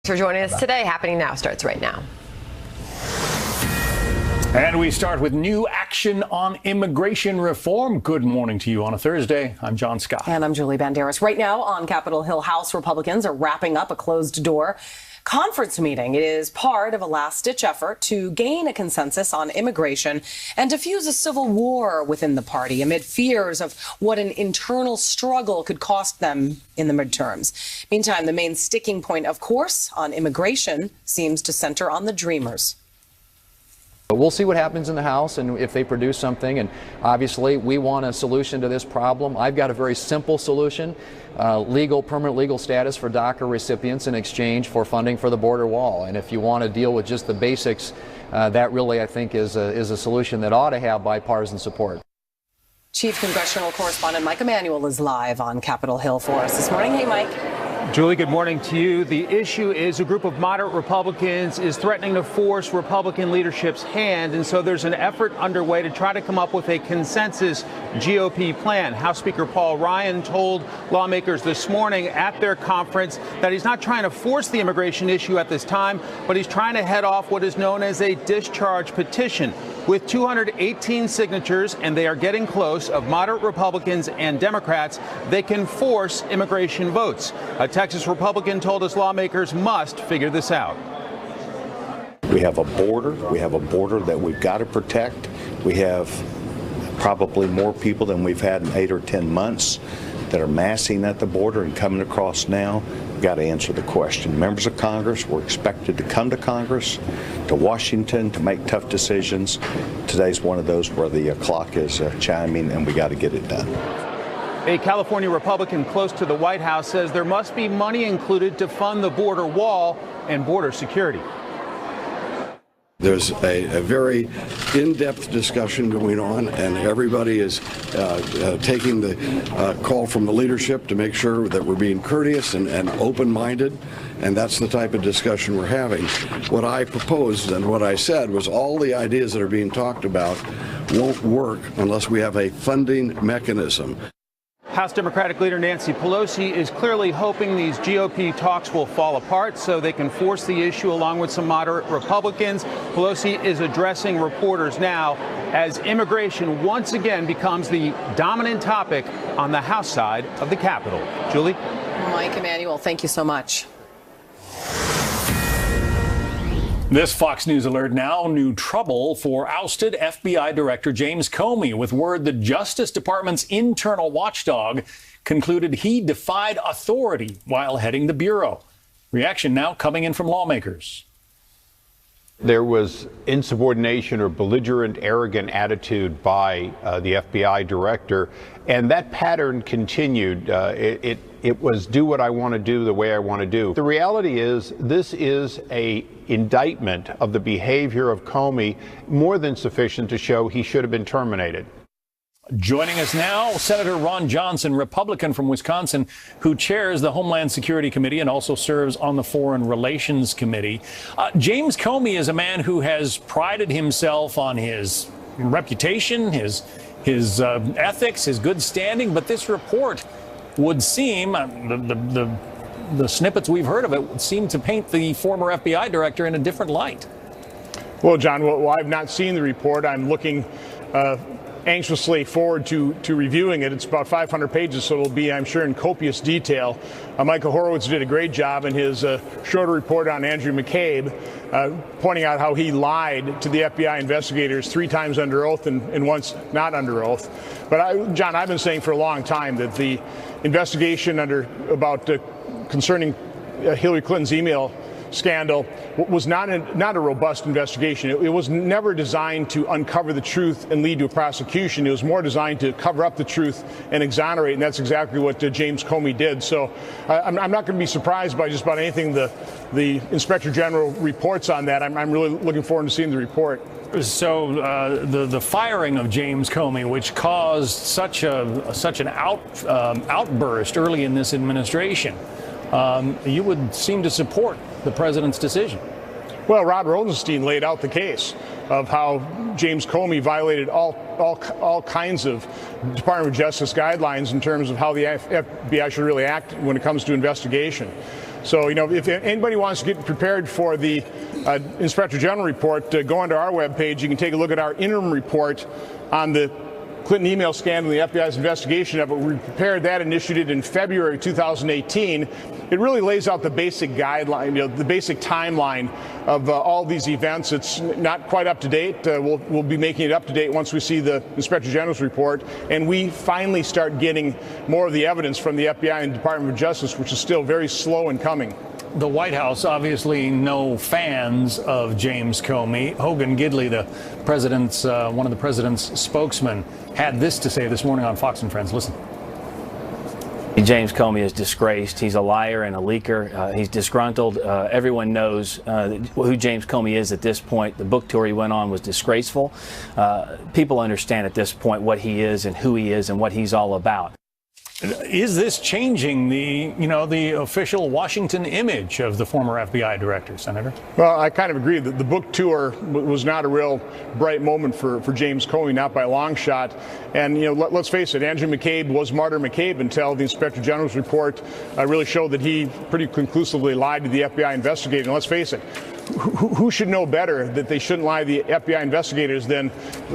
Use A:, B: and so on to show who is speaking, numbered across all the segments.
A: For joining us today. Happening Now starts right now.
B: And we start with new action on immigration reform. Good morning to you on a Thursday. I'm John Scott.
C: And I'm Julie Banderas. Right now on Capitol Hill, House Republicans are wrapping up a closed-door conference meeting. It is part of a last-ditch effort to gain a consensus on immigration and diffuse a civil war within the party amid fears of what an internal struggle could cost them in the midterms. Meantime, the main sticking point, of course, on immigration seems to center on the Dreamers.
D: We'll see what happens in the House and if they produce something, and obviously we want a solution to this problem. I've got a very simple solution, permanent legal status for DACA recipients in exchange for funding for the border wall. And if you want to deal with just the basics, that really I think is a solution that ought to have bipartisan support.
C: Chief Congressional Correspondent Mike Emanuel is live on Capitol Hill for us this morning. Hey, Mike.
E: Julie, good morning to you. The issue is a group of moderate Republicans is threatening to force Republican leadership's hand, and so there's an effort underway to try to come up with a consensus GOP plan. House Speaker Paul Ryan told lawmakers this morning at their conference that he's not trying to force the immigration issue at this time, but he's trying to head off what is known as a discharge petition. With 218 signatures, and they are getting close, of moderate Republicans and Democrats, they can force immigration votes. A Texas Republican told us lawmakers must figure this out.
F: We have a border. We have a border that we've got to protect. We have probably more people than we've had in 8 or 10 months that are massing at the border and coming across now. We've got to answer the question. Members of Congress were expected to come to Congress, to Washington, to make tough decisions. Today's one of those where the clock is chiming, and we got to get it done.
E: A California Republican close to the White House says there must be money included to fund the border wall and border security.
G: There's a very in-depth discussion going on, and everybody is taking the call from the leadership to make sure that we're being courteous and open-minded, and that's the type of discussion we're having. What I proposed and what I said was all the ideas that are being talked about won't work unless we have a funding mechanism.
E: House Democratic leader Nancy Pelosi is clearly hoping these GOP talks will fall apart so they can force the issue along with some moderate Republicans. Pelosi is addressing reporters now as immigration once again becomes the dominant topic on the House side of the Capitol. Julie?
C: Mike Emanuel, thank you so much.
B: This Fox News alert now, new trouble for ousted FBI Director James Comey, with word the Justice Department's internal watchdog concluded he defied authority while heading the Bureau. Reaction now coming in from lawmakers.
H: There was insubordination or belligerent, arrogant attitude by the FBI director, and that pattern continued. It was do what I want to do the way I want to do. The reality is this is a indictment of the behavior of Comey, more than sufficient to show he should have been terminated.
B: Joining us now, Senator Ron Johnson, Republican from Wisconsin, who chairs the Homeland Security Committee and also serves on the Foreign Relations Committee. James Comey is a man who has prided himself on his reputation, his ethics, his good standing, but this report would seem, the snippets we've heard of it would seem to paint the former FBI director in a different light.
I: Well, John, well, I've not seen the report. I'm looking anxiously forward to reviewing it. It's about 500 pages, so it'll be, I'm sure, in copious detail. Michael Horowitz did a great job in his shorter report on Andrew McCabe, pointing out how he lied to the FBI investigators 3 times under oath and once not under oath. But John, I've been saying for a long time that the investigation concerning Hillary Clinton's email scandal was not a robust investigation. It was never designed to uncover the truth and lead to a prosecution. It was more designed to cover up the truth and exonerate, and that's exactly what James Comey did. So I'm not going to be surprised by just about anything the Inspector General reports on that. I'm really looking forward to seeing the report.
B: So the firing of James Comey, which caused such an outburst early in this administration, you would seem to support the president's decision.
I: Well, Rod Rosenstein laid out the case of how James Comey violated all kinds of Department of Justice guidelines in terms of how the FBI should really act when it comes to investigation. So, if anybody wants to get prepared for the Inspector General report, go onto our webpage. You can take a look at our interim report on the Clinton email scandal and the FBI's investigation of it. We prepared that and issued it in February 2018. It really lays out the basic guideline, the basic timeline of all these events. It's not quite up to date. We'll be making it up to date once we see the Inspector General's report, and we finally start getting more of the evidence from the FBI and Department of Justice, which is still very slow in coming.
B: The White House, obviously no fans of James Comey. Hogan Gidley, the president's one of the president's spokesmen, had this to say this morning on Fox and Friends. Listen.
J: James Comey is disgraced. He's a liar and a leaker. He's disgruntled. Everyone knows who James Comey is at this point. The book tour he went on was disgraceful. People understand at this point what he is and who he is and what he's all about.
B: Is this changing the official Washington image of the former FBI director, Senator?
I: Well, I kind of agree that the book tour was not a real bright moment for James Comey, not by a long shot. And, let's face it, Andrew McCabe was Martyr McCabe until the Inspector General's report really showed that he pretty conclusively lied to the FBI investigator. And let's face it, who should know better that they shouldn't lie to the FBI investigators than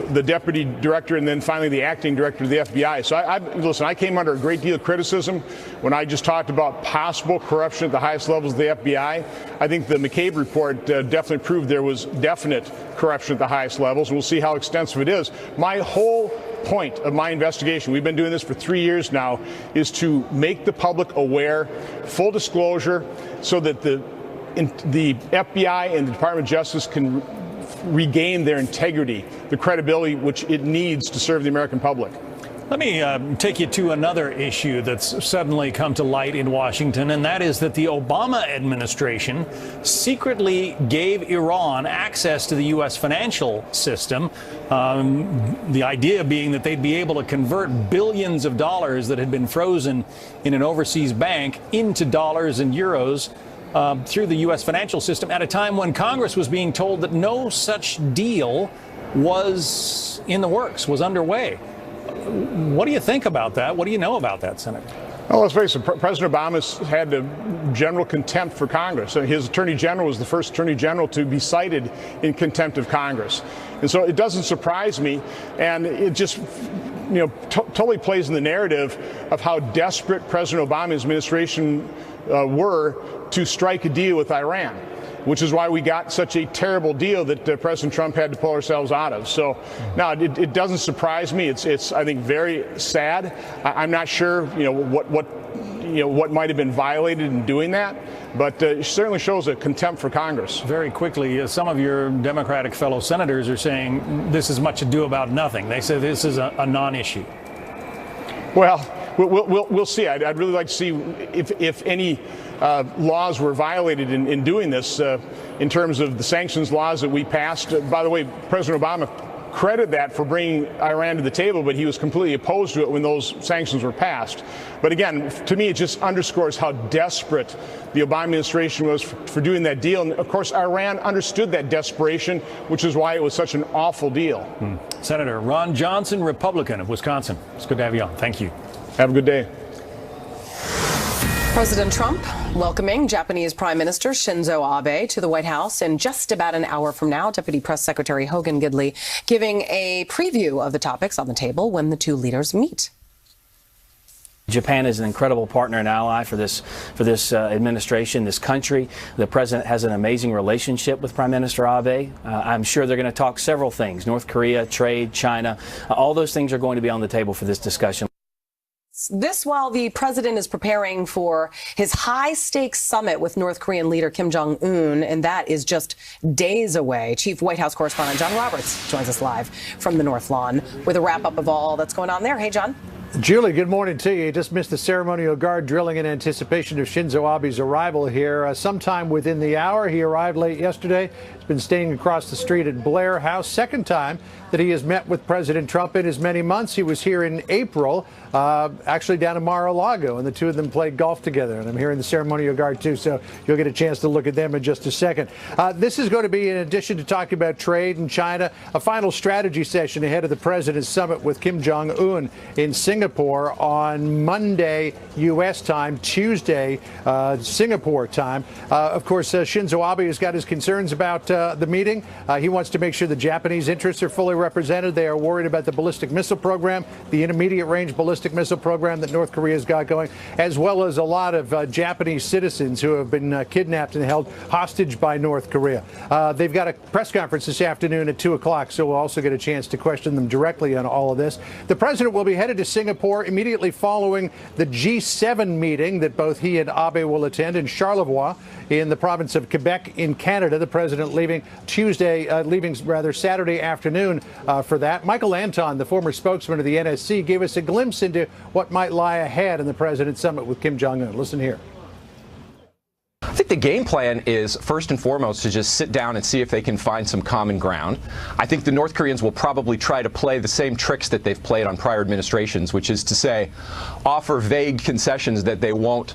I: the deputy director and then finally the acting director of the FBI? So listen, I came under a great deal of criticism when I just talked about possible corruption at the highest levels of the FBI. I think the McCabe report definitely proved there was definite corruption at the highest levels. We'll see how extensive it is. My whole point of my investigation, we've been doing this for 3 years now, is to make the public aware, full disclosure, so that the FBI and the Department of Justice can regain their integrity, the credibility which it needs to serve the American public.
B: Let me take you to another issue that's suddenly come to light in Washington, and that is that the Obama administration secretly gave Iran access to the U.S. financial system. The idea being that they'd be able to convert billions of dollars that had been frozen in an overseas bank into dollars and euros through the U.S. financial system at a time when Congress was being told that no such deal was in the works, was underway. What do you think about that? What do you know about that, Senator?
I: Well, let's face it, President Obama's had a general contempt for Congress. His attorney general was the first attorney general to be cited in contempt of Congress. And so it doesn't surprise me, and it just totally plays in the narrative of how desperate President Obama's administration were to strike a deal with Iran, which is why we got such a terrible deal that President Trump had to pull ourselves out of. So, no, it doesn't surprise me. It's I think very sad. I'm not sure what might have been violated in doing that, but it certainly shows a contempt for Congress.
B: Very quickly, some of your Democratic fellow senators are saying this is much ado about nothing. They say this is a non-issue.
I: Well, we'll see. I'd really like to see if any laws were violated in doing this in terms of the sanctions laws that we passed. By the way, President Obama credited that for bringing Iran to the table, but he was completely opposed to it when those sanctions were passed. But again, to me, it just underscores how desperate the Obama administration was for doing that deal. And of course, Iran understood that desperation, which is why it was such an awful deal.
B: Senator Ron Johnson, Republican of Wisconsin. It's good to have you on. Thank you.
I: Have a good day.
C: President Trump welcoming Japanese Prime Minister Shinzo Abe to the White House in just about an hour from now. Deputy Press Secretary Hogan Gidley giving a preview of the topics on the table when the two leaders meet.
J: Japan is an incredible partner and ally for this administration, this country. The president has an amazing relationship with Prime Minister Abe. I'm sure they're going to talk several things: North Korea, trade, China. All those things are going to be on the table for this discussion.
C: This while the president is preparing for his high-stakes summit with North Korean leader Kim Jong-un, and that is just days away. Chief White House correspondent John Roberts joins us live from the North Lawn with a wrap-up of all that's going on there. Hey, John.
K: Julie, good morning to you. Just missed the ceremonial guard drilling in anticipation of Shinzo Abe's arrival here. Sometime within the hour, he arrived late yesterday. He's been staying across the street at Blair House. Second time that he has met with President Trump in as many months. He was here in April, actually down in Mar-a-Lago, and the two of them played golf together. And I'm hearing the ceremonial guard, too, so you'll get a chance to look at them in just a second. This is going to be, in addition to talking about trade and China, a final strategy session ahead of the president's summit with Kim Jong-un in Singapore. Singapore on Monday, U.S. time, Tuesday, Singapore time. Of course, Shinzo Abe has got his concerns about the meeting. He wants to make sure the Japanese interests are fully represented. They are worried about the ballistic missile program, the intermediate range ballistic missile program that North Korea's got going, as well as a lot of Japanese citizens who have been kidnapped and held hostage by North Korea. They've got a press conference this afternoon at 2 o'clock, so we'll also get a chance to question them directly on all of this. The president will be headed to Singapore immediately following the G7 meeting that both he and Abe will attend in Charlevoix in the province of Quebec in Canada. The president leaving Saturday afternoon for that. Michael Anton, the former spokesman of the NSC, gave us a glimpse into what might lie ahead in the president's summit with Kim Jong-un. Listen here.
L: I think the game plan is, first and foremost, to just sit down and see if they can find some common ground. I think the North Koreans will probably try to play the same tricks that they've played on prior administrations, which is to say, offer vague concessions that they won't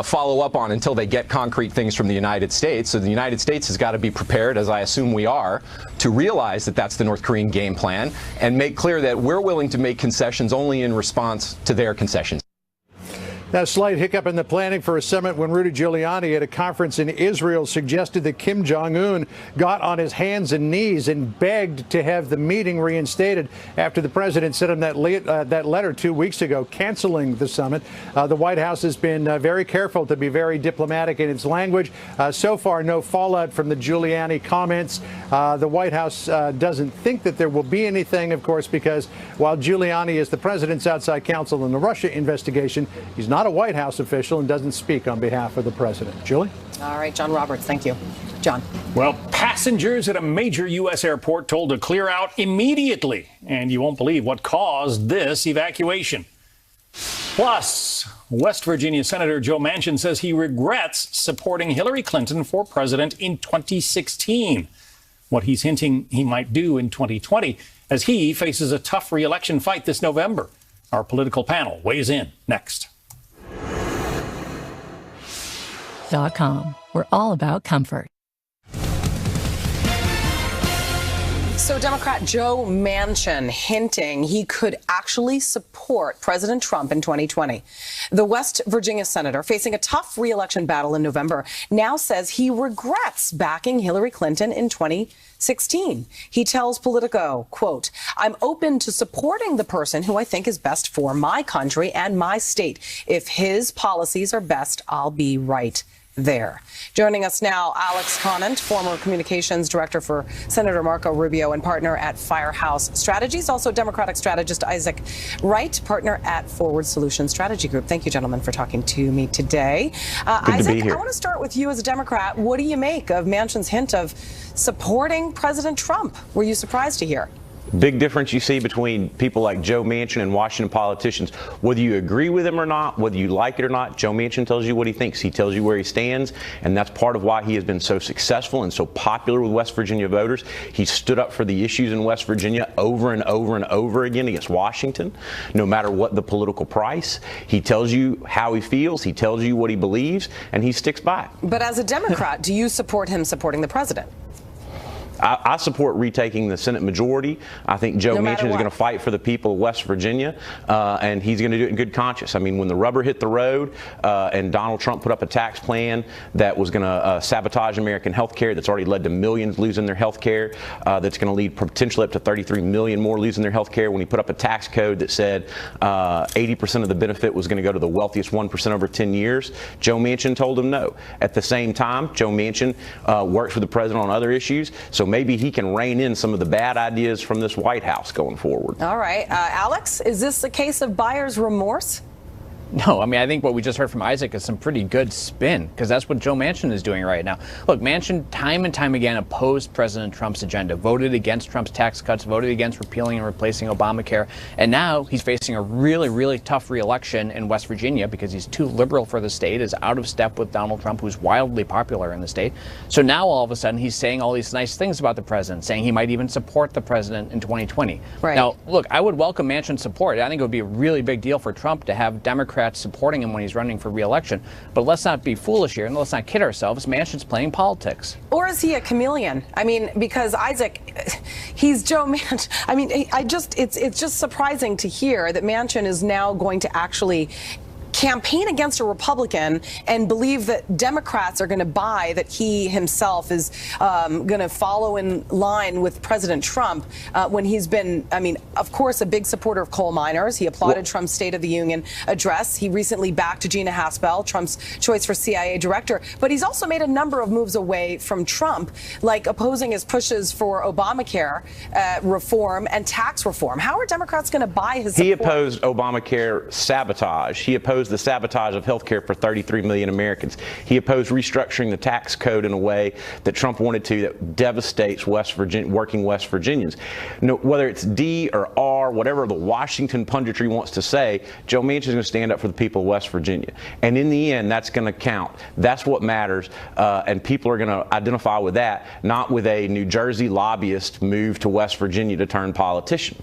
L: follow up on until they get concrete things from the United States. So the United States has got to be prepared, as I assume we are, to realize that that's the North Korean game plan and make clear that we're willing to make concessions only in response to their concessions.
K: Now, a slight hiccup in the planning for a summit when Rudy Giuliani at a conference in Israel suggested that Kim Jong-un got on his hands and knees and begged to have the meeting reinstated after the president sent him that letter 2 weeks ago canceling the summit. The White House has been very careful to be very diplomatic in its language. So far, no fallout from the Giuliani comments. The White House doesn't think that there will be anything, of course, because while Giuliani is the president's outside counsel in the Russia investigation, he's not a White House official and doesn't speak on behalf of the president. Julie?
C: All right, John Roberts, thank you. John.
B: Well, passengers at a major U.S. airport told to clear out immediately. And you won't believe what caused this evacuation. Plus, West Virginia Senator Joe Manchin says he regrets supporting Hillary Clinton for president in 2016. What he's hinting he might do in 2020 as he faces a tough re-election fight this November. Our political panel weighs in next.
M: We're all about comfort.
C: So Democrat Joe Manchin hinting he could actually support President Trump in 2020. The West Virginia senator, facing a tough re-election battle in November, now says he regrets backing Hillary Clinton in 2016. He tells Politico, quote, "I'm open to supporting the person who I think is best for my country and my state. If his policies are best, I'll be right there." Joining us now, Alex Conant, former communications director for Senator Marco Rubio and partner at Firehouse Strategies. Also Democratic strategist Isaac Wright, partner at Forward Solutions Strategy Group. Thank you, gentlemen, for talking to me today. Isaac, I want to start with you as a Democrat. What do you make of Manchin's hint of supporting President Trump? Were you surprised to hear?
N: Big difference you see between people like Joe Manchin and Washington politicians. Whether you agree with him or not, whether you like it or not, Joe Manchin tells you what he thinks. He tells you where he stands, and that's part of why he has been so successful and so popular with West Virginia voters. He stood up for the issues in West Virginia over and over and over again against Washington, no matter what the political price. He tells you how he feels, he tells you what he believes, and he sticks by it.
C: But as a Democrat, do you support him supporting the president?
N: I support retaking the Senate majority. I think Joe Manchin is going to fight for the people of West Virginia, and he's going to do it in good conscience. I mean, when the rubber hit the road and Donald Trump put up a tax plan that was going to sabotage American health care, that's already led to millions losing their health care, that's going to lead potentially up to 33 million more losing their health care, when he put up a tax code that said 80% of the benefit was going to go to the wealthiest 1% over 10 years, Joe Manchin told him no. At the same time, Joe Manchin works with the president on other issues, so maybe he can rein in some of the bad ideas from this White House going forward.
C: All right. Alex, is this a case of buyer's remorse?
O: No, I mean, I think what we just heard from Isaac is some pretty good spin, because that's what Joe Manchin is doing right now. Look, Manchin time and time again opposed President Trump's agenda, voted against Trump's tax cuts, voted against repealing and replacing Obamacare, and now he's facing a really, really tough re-election in West Virginia because he's too liberal for the state, is out of step with Donald Trump, who's wildly popular in the state. So now all of a sudden he's saying all these nice things about the president, saying he might even support the president in 2020.
C: Right.
O: Now, look, I would welcome Manchin's support. I think it would be a really big deal for Trump to have Democrats supporting him when he's running for re-election. But let's not be foolish here, and let's not kid ourselves. Manchin's playing politics.
C: Or is he a chameleon? I mean, because Isaac, He's Joe Manchin. I mean, it's just surprising to hear that Manchin is now going to actually campaign against a Republican and believe that Democrats are going to buy that he himself is going to follow in line with President Trump when he's been, I mean, of course, a big supporter of coal miners. He applauded Trump's State of the Union address. He recently backed Gina Haspel, Trump's choice for CIA director. But he's also made a number of moves away from Trump, like opposing his pushes for Obamacare reform and tax reform. How are Democrats going to buy his support?
N: He opposed Obamacare sabotage. He opposed the sabotage of health care for 33 million Americans. He opposed restructuring the tax code in a way that Trump wanted to that devastates working West Virginians. No, whether it's D or R, whatever the Washington punditry wants to say, Joe Manchin is going to stand up for the people of West Virginia. And in the end, that's going to count. That's what matters. And people are going to identify with that, not with a New Jersey lobbyist move to West Virginia to turn politician.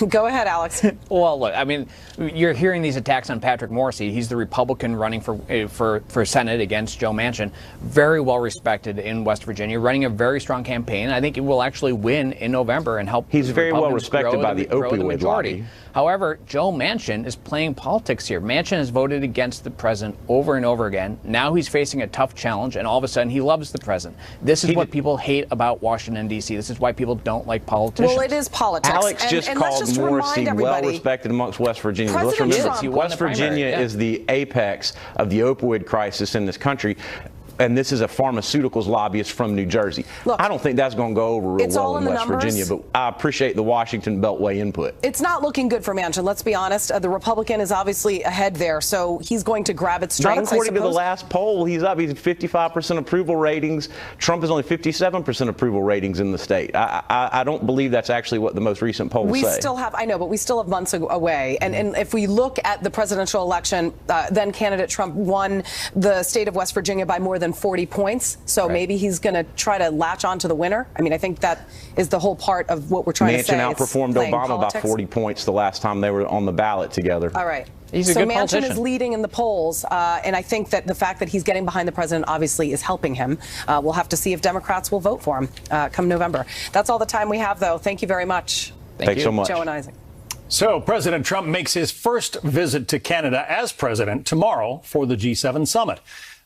C: Go ahead, Alex.
O: Well, look, I mean, you're hearing these attacks on Patrick Morrisey. He's the Republican running for Senate against Joe Manchin. Very well respected in West Virginia, running a very strong campaign. I think it will actually win in November and help.
N: He's very well respected by the opioid lobby.
O: However, Joe Manchin is playing politics here. Manchin has voted against the president over and over again. Now he's facing a tough challenge, and all of a sudden he loves the president. This is what people hate about Washington, D.C. This is why people don't like politicians.
C: Well, it is politics.
N: Alex just called Morrisey well respected amongst West Virginia. Let's remember, West Virginia is the apex of the opioid crisis in this country. And this is a pharmaceuticals lobbyist from New Jersey. Look, I don't think that's going to go over real well in West Virginia, but I appreciate the Washington Beltway input.
C: It's not looking good for Manchin, let's be honest. The Republican is obviously ahead there, so he's going to grab its strings.
N: Not according to the last poll. He's up. He's 55% approval ratings. Trump is only 57% approval ratings in the state. I don't believe that's actually what the most recent polls say.
C: We still have, I know, but we still have months away. And if we look at the presidential election, then candidate Trump won the state of West Virginia by more than 40 points. So maybe he's going to try to latch on to the winner. I mean, I think that is the whole part of what we're trying to say.
N: Manchin outperformed Obama by 40 points the last time they were on the ballot together.
C: All right.
O: He's a good
C: Manchin
O: politician.
C: is leading in the polls, and I think that the fact that he's getting behind the president obviously is helping him. We'll have to see if Democrats will vote for him come November. That's all the time we have, though. Thank you very much.
N: Thanks so much.
C: Joe and Isaac.
B: So President Trump makes his first visit to Canada as president tomorrow for the G7 summit.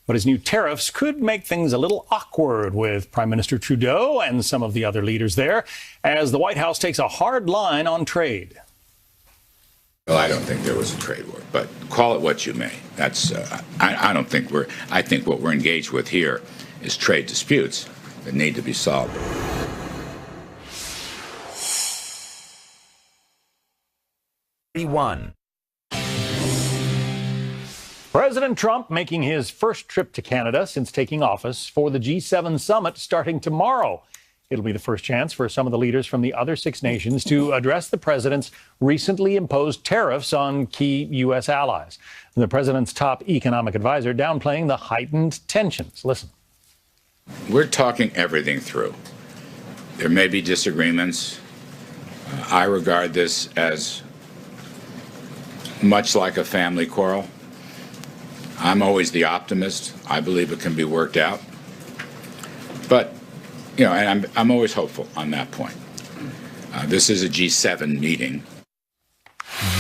B: But his new tariffs could make things a little awkward with Prime Minister Trudeau and some of the other leaders there, as the White House takes a hard line on trade.
M: Well, I don't think there was a trade war, but call it what you may. That's I don't think we're. I think what we're engaged with here is trade disputes that need to be solved.
B: President Trump making his first trip to Canada since taking office for the G7 summit starting tomorrow. It'll be the first chance for some of the leaders from the other 6 nations to address the president's recently imposed tariffs on key U.S. allies. The president's top economic advisor downplaying the heightened tensions. Listen.
M: We're talking everything through. There may be disagreements. I regard this as much like a family quarrel. I'm always the optimist. I believe it can be worked out. But, you know, and I'm always hopeful on that point. This is a G7 meeting.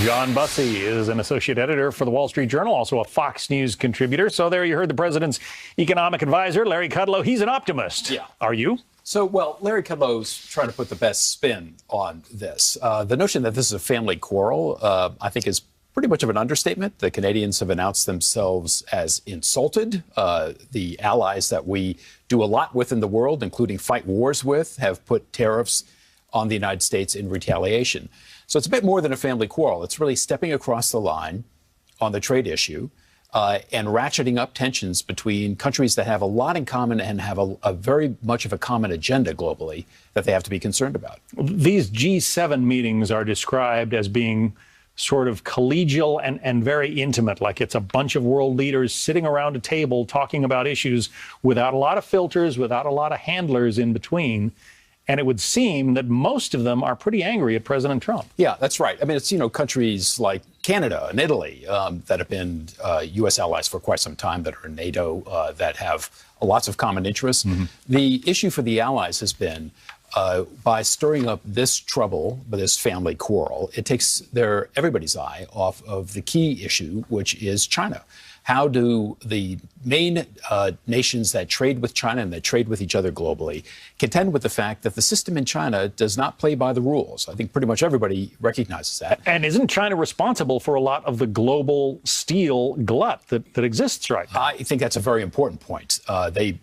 B: John Bussey is an associate editor for the Wall Street Journal, also a Fox News contributor. So there you heard the president's economic advisor, Larry Kudlow. He's an optimist.
P: Yeah.
B: Are you?
P: So, well, Larry Kudlow's trying to put the best spin on this. The notion that this is a family quarrel, I think, is pretty much of an understatement. The Canadians have announced themselves as insulted. The allies that we do a lot with in the world, including fight wars with, have put tariffs on the United States in retaliation. So it's a bit more than a family quarrel. It's really stepping across the line on the trade issue and ratcheting up tensions between countries that have a lot in common and have a very much of a common agenda globally that they have to be concerned about.
B: These G7 meetings are described as being sort of collegial and very intimate, like it's a bunch of world leaders sitting around a table talking about issues without a lot of filters, without a lot of handlers in between. And it would seem that most of them are pretty angry at President Trump.
P: Yeah, that's right. I mean, it's, you know, countries like Canada and Italy that have been U.S. allies for quite some time, that are in NATO, that have lots of common interests. Mm-hmm. The issue for the allies has been by stirring up this trouble, this family quarrel, it takes everybody's eye off of the key issue, which is China. How do the main nations that trade with China and that trade with each other globally contend with the fact that the system in China does not play by the rules? I think pretty much everybody recognizes that.
B: And isn't China responsible for a lot of the global steel glut that exists right now?
P: I think that's a very important point. They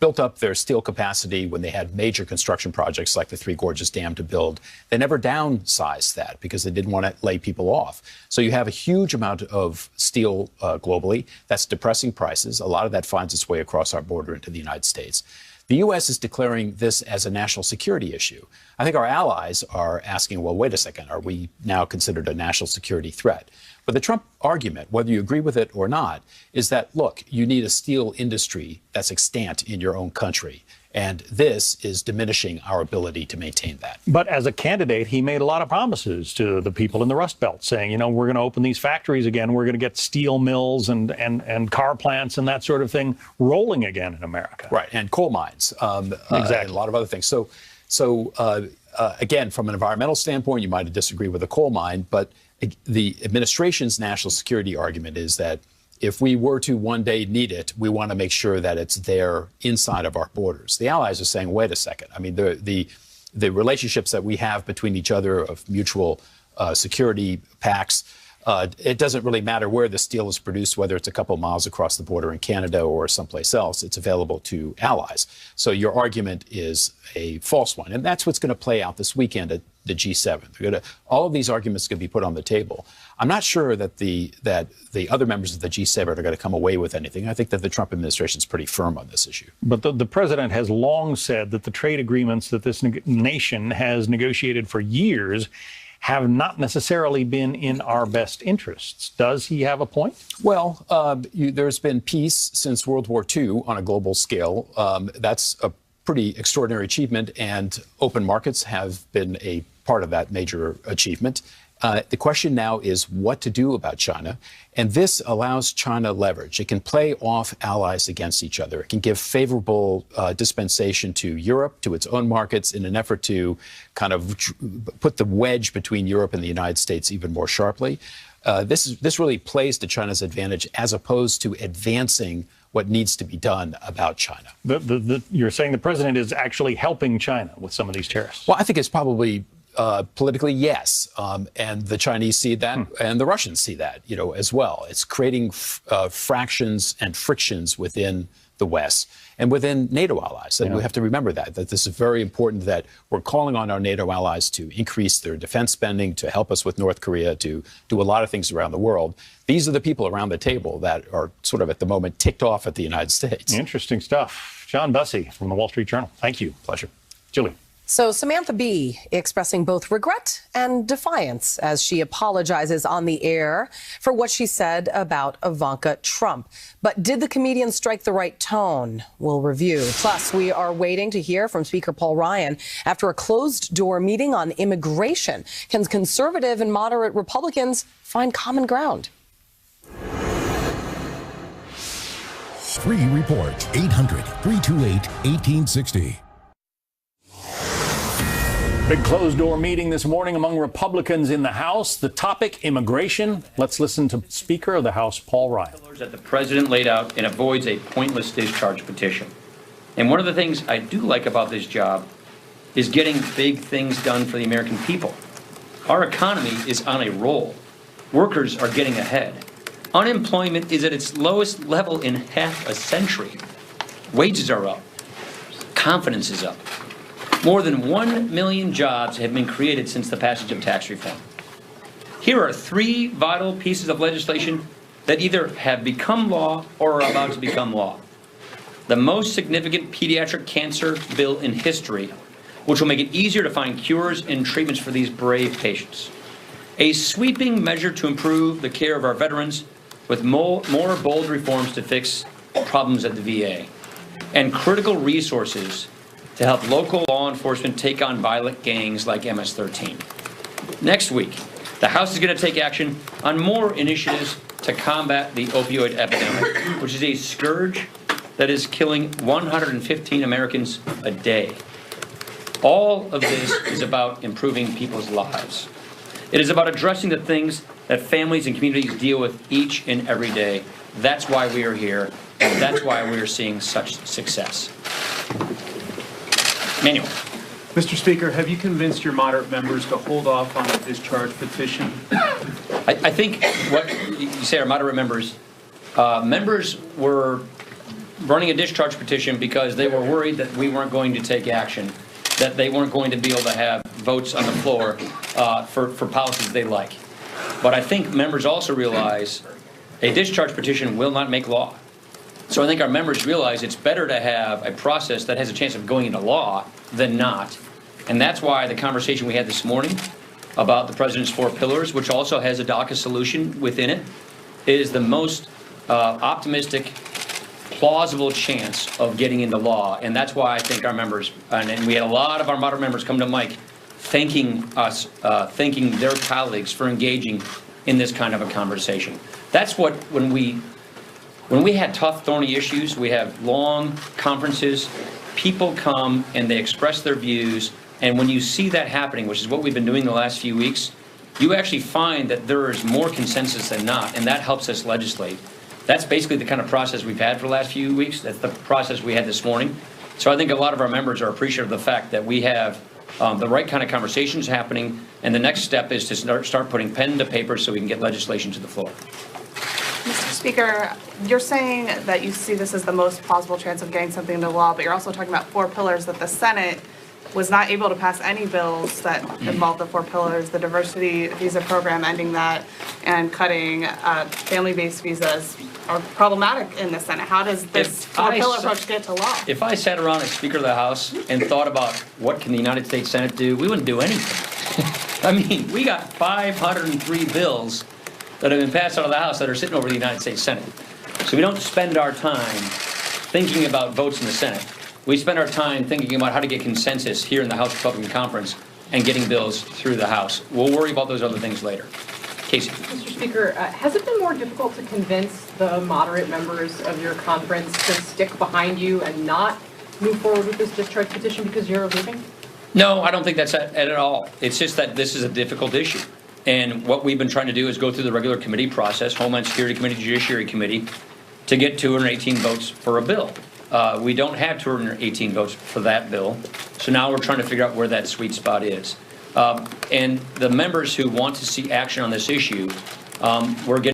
P: built up their steel capacity when they had major construction projects like the Three Gorges Dam to build. They never downsized that because they didn't want to lay people off. So you have a huge amount of steel globally. That's depressing prices. A lot of that finds its way across our border into the United States. The U.S. is declaring this as a national security issue. I think our allies are asking, well, wait a second, are we now considered a national security threat? But the Trump argument, whether you agree with it or not, is that, look, you need a steel industry that's extant in your own country. And this is diminishing our ability to maintain that.
B: But as a candidate, he made a lot of promises to the people in the Rust Belt, saying, you know, we're going to open these factories again. We're going to get steel mills and car plants and that sort of thing rolling again in America.
P: Right. And coal mines.
B: Exactly.
P: And a lot of other things. So again, from an environmental standpoint, you might disagree with a coal mine, but the administration's national security argument is that if we were to one day need it, we want to make sure that it's there inside of our borders. The allies are saying, wait a second. I mean, the relationships that we have between each other of mutual security pacts, it doesn't really matter where the steel is produced, whether it's a couple of miles across the border in Canada or someplace else. It's available to allies. So your argument is a false one. And that's what's going to play out this weekend at the G7. All of these arguments are going to be put on the table. I'm not sure that the other members of the G7 are going to come away with anything. I think that the Trump administration is pretty firm on this issue.
B: But the president has long said that the trade agreements that this nation has negotiated for years have not necessarily been in our best interests. Does he have a point?
P: Well, there's been peace since World War II on a global scale. That's a pretty extraordinary achievement, and open markets have been a part of that major achievement. The question now is what to do about China. And this allows China leverage. It can play off allies against each other. It can give favorable dispensation to Europe, to its own markets, in an effort to kind of put the wedge between Europe and the United States even more sharply. This really plays to China's advantage as opposed to advancing what needs to be done about China.
B: You're saying the president is actually helping China with some of these tariffs?
P: Well, I think it's probably politically, yes. And the Chinese see that, and the Russians see that, as well. It's creating fractions and frictions within the West and within NATO allies. And we have to remember that this is very important, that we're calling on our NATO allies to increase their defense spending, to help us with North Korea, to do a lot of things around the world. These are the people around the table that are sort of at the moment ticked off at the United States.
B: Interesting stuff. John Bussey from the Wall Street Journal. Thank you.
P: Pleasure.
B: Julie.
C: So Samantha Bee expressing both regret and defiance as she apologizes on the air for what she said about Ivanka Trump. But did the comedian strike the right tone? We'll review. Plus, we are waiting to hear from Speaker Paul Ryan after a closed-door meeting on immigration. Can conservative and moderate Republicans find common ground?
Q: Free report, 800-328-1860.
B: Big closed-door meeting this morning among Republicans in the House. The topic, immigration. Let's listen to Speaker of the House, Paul Ryan.
R: That the president laid out and avoids a pointless discharge petition. And one of the things I do like about this job is getting big things done for the American people. Our economy is on a roll. Workers are getting ahead. Unemployment is at its lowest level in half a century. Wages are up. Confidence is up. More than 1 million jobs have been created since the passage of tax reform. Here are 3 vital pieces of legislation that either have become law or are about to become law. The most significant pediatric cancer bill in history, which will make it easier to find cures and treatments for these brave patients. A sweeping measure to improve the care of our veterans with more bold reforms to fix problems at the VA. And critical resources to help local law enforcement take on violent gangs like MS-13. Next week, the House is going to take action on more initiatives to combat the opioid epidemic, which is a scourge that is killing 115 Americans a day. All of this is about improving people's lives. It is about addressing the things that families and communities deal with each and every day. That's why we are here, and that's why we are seeing such success. Manuel.
E: Mr. Speaker, have you convinced your moderate members to hold off on the discharge petition?
R: I think what you say, our moderate members, members were running a discharge petition because they were worried that we weren't going to take action, that they weren't going to be able to have votes on the floor for policies they like. But I think members also realize a discharge petition will not make law. So I think our members realize it's better to have a process that has a chance of going into law than not. And that's why the conversation we had this morning about the President's 4 pillars, which also has a DACA solution within it, is the most optimistic, plausible chance of getting into law. And that's why I think our members, and we had a lot of our moderate members come to Mike thanking us, thanking their colleagues for engaging in this kind of a conversation. That's what, when we had tough, thorny issues, we have long conferences, people come and they express their views, and when you see that happening, which is what we've been doing the last few weeks, you actually find that there is more consensus than not, and that helps us legislate. That's basically the kind of process we've had for the last few weeks. That's the process we had this morning. So I think a lot of our members are appreciative of the fact that we have the right kind of conversations happening, and the next step is to start putting pen to paper so we can get legislation to the floor.
S: Mr. Speaker, you're saying that you see this as the most plausible chance of getting something into law, but you're also talking about 4 pillars that the Senate was not able to pass any bills that involve the 4 pillars, the diversity visa program, ending that, and cutting family-based visas are problematic in the Senate. How does this 4-pillar approach get to law?
R: If I sat around as Speaker of the House and thought about what can the United States Senate do, we wouldn't do anything. I mean, we got 503 bills that have been passed out of the House that are sitting over the United States Senate. So we don't spend our time thinking about votes in the Senate. We spend our time thinking about how to get consensus here in the House Republican Conference and getting bills through the House. We'll worry about those other things later. Casey.
T: Mr. Speaker, has it been more difficult to convince the moderate members of your conference to stick behind you and not move forward with this discharge petition because you're leaving?
R: No, I don't think that's at all. It's just that this is a difficult issue. And what we've been trying to do is go through the regular committee process, Homeland Security Committee, Judiciary Committee, to get 218 votes for a bill. We don't have 218 votes for that bill. So now we're trying to figure out where that sweet spot is. And the members who want to see action on this issue, we're getting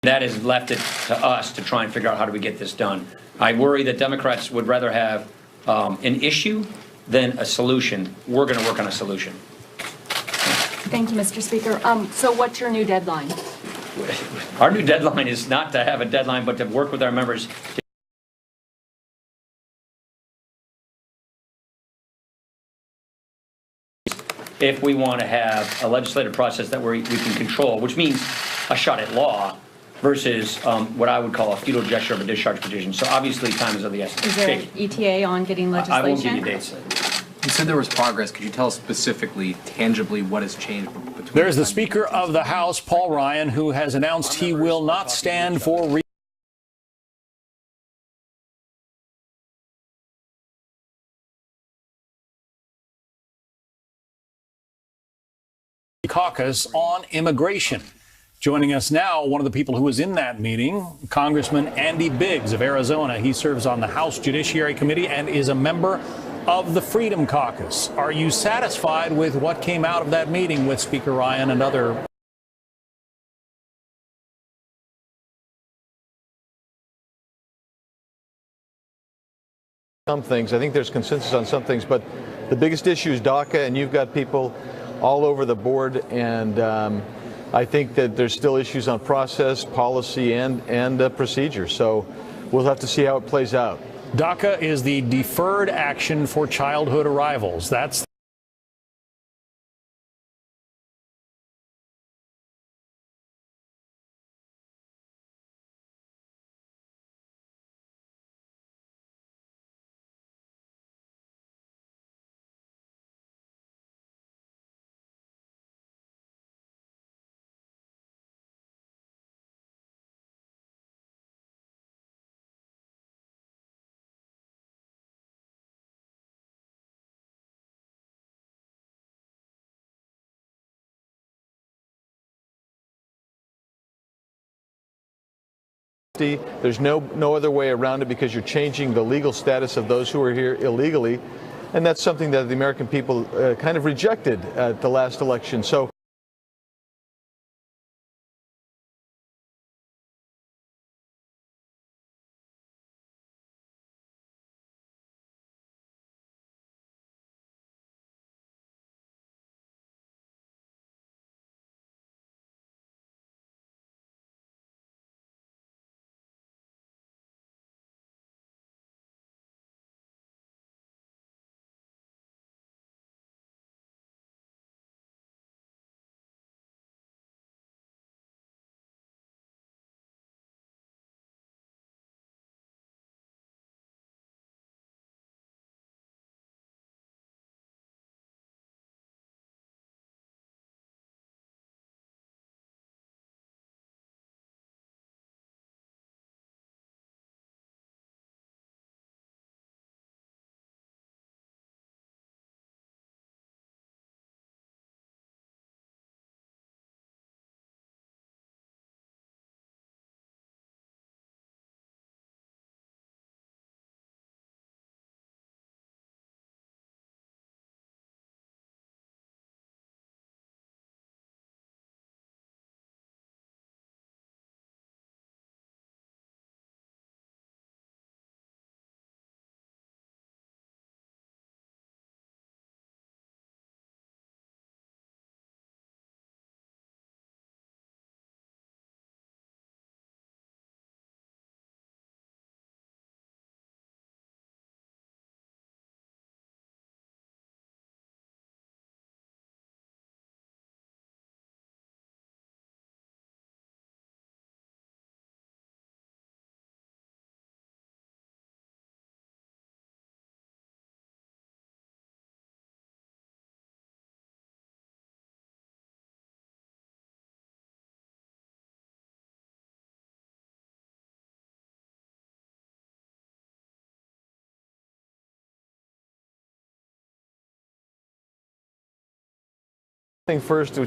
R: that has left it to us to try and figure out how do we get this done. I worry that Democrats would rather have an issue than a solution. We're going to work on a solution.
U: Thank you, Mr. Speaker. So what's your new deadline?
R: Our new deadline is not to have a deadline, but to work with our members if we want to have a legislative process that we can control, which means a shot at law versus what I would call a futile gesture of a discharge petition. So obviously time is of the essence.
U: Is there an ETA on getting legislation?
R: I won't give you dates.
V: You said there was progress. Could you tell us specifically, tangibly, what has changed between?
B: There's the Speaker of the House, Paul Ryan, who has announced he will not stand for caucus on immigration. Joining us now, one of the people who was in that meeting, Congressman Andy Biggs of Arizona. He serves on the House Judiciary Committee and is a member of the Freedom Caucus. Are you satisfied with what came out of that meeting with Speaker Ryan and other?
W: Some things. I think there's consensus on some things, but the biggest issue is DACA, and you've got people all over the board, and I think that there's still issues on process, policy, and procedure. So we'll have to see how it plays out.
B: DACA is the Deferred Action for Childhood Arrivals. That's
W: There's no other way around it because you're changing the legal status of those who are here illegally. And that's something that the American people kind of rejected at the last election. So first, which